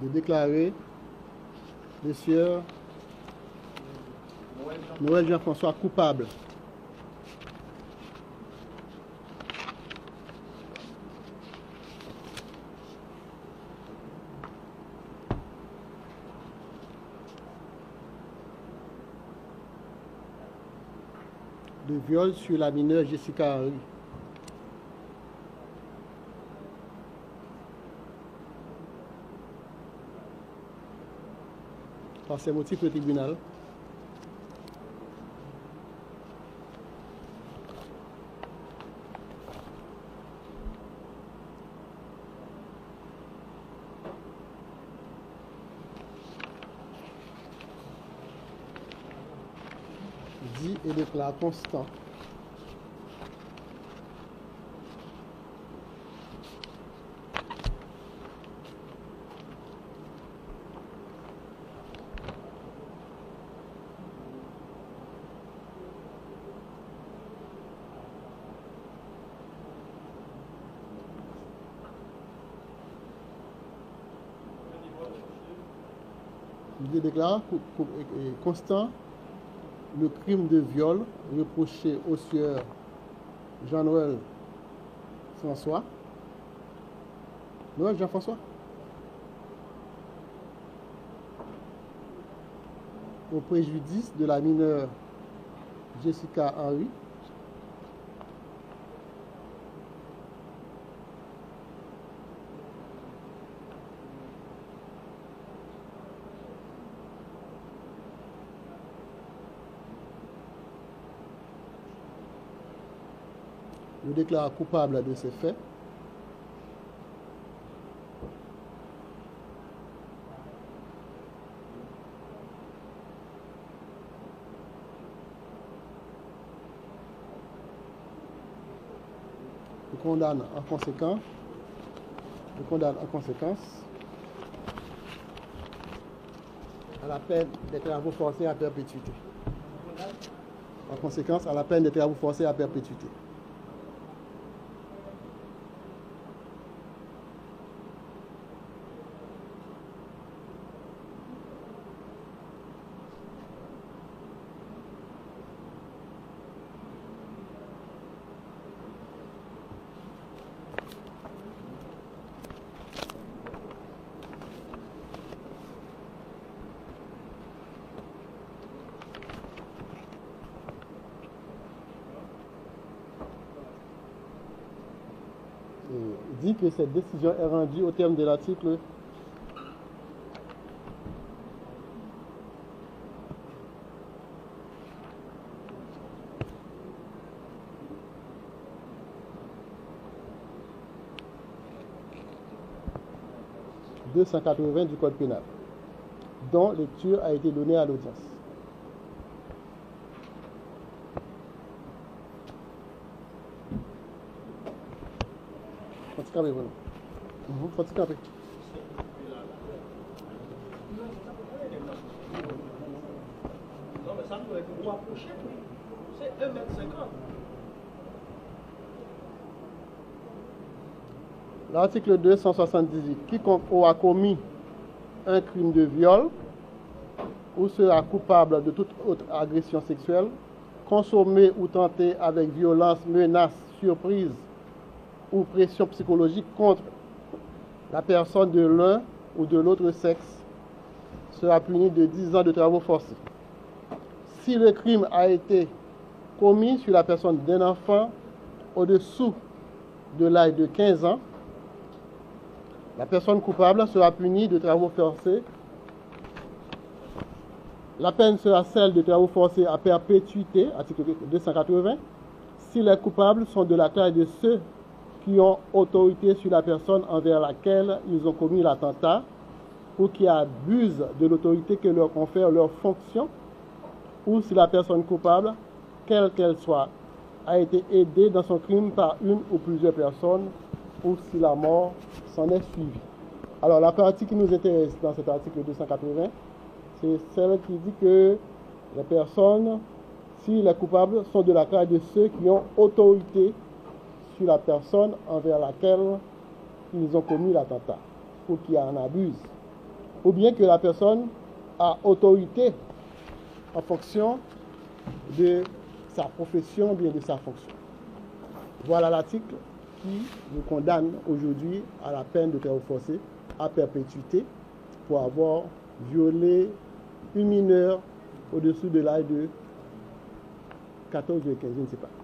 de déclarer le sieur Noël Jean-François coupable de viol sur la mineure Jessica Henry. Par ces motifs, le tribunal dit et déclare constant constant le crime de viol reproché au sieur Jean-Noël François. Noël Jean-François au préjudice de la mineure Jessica Henry le déclare coupable de ces faits le condamne en conséquence à la peine des travaux forcés à perpétuité. En conséquence, à la peine des travaux forcés à perpétuité. Dit que cette décision est rendue au terme de l'article 280 du Code pénal, dont lecture a été donnée à l'audience. C'est 1,50 m. L'article 278. Quiconque aura commis un crime de viol ou sera coupable de toute autre agression sexuelle, consommée ou tentée avec violence, menace, surprise ou pression psychologique contre la personne de l'un ou de l'autre sexe, sera puni de 10 ans de travaux forcés. Si le crime a été commis sur la personne d'un enfant au-dessous de l'âge de 15 ans, la personne coupable sera punie de travaux forcés. La peine sera celle de travaux forcés à perpétuité, article 280, si les coupables sont de la taille de ceux qui ont autorité sur la personne envers laquelle ils ont commis l'attentat ou qui abusent de l'autorité que leur confère leur fonction, ou si la personne coupable, quelle qu'elle soit, a été aidée dans son crime par une ou plusieurs personnes, ou si la mort s'en est suivie. Alors la partie qui nous intéresse dans cet article 280, c'est celle qui dit que les personnes, si les coupables, sont de la taille de ceux qui ont autorité sur la personne envers laquelle ils ont commis l'attentat, ou qui en abusent ou bien que la personne a autorité en fonction de sa profession ou bien de sa fonction. Voilà l'article qui nous condamne aujourd'hui à la peine de travaux forcés à perpétuité pour avoir violé une mineure au-dessous de l'âge de 14 ou 15, je ne sais pas.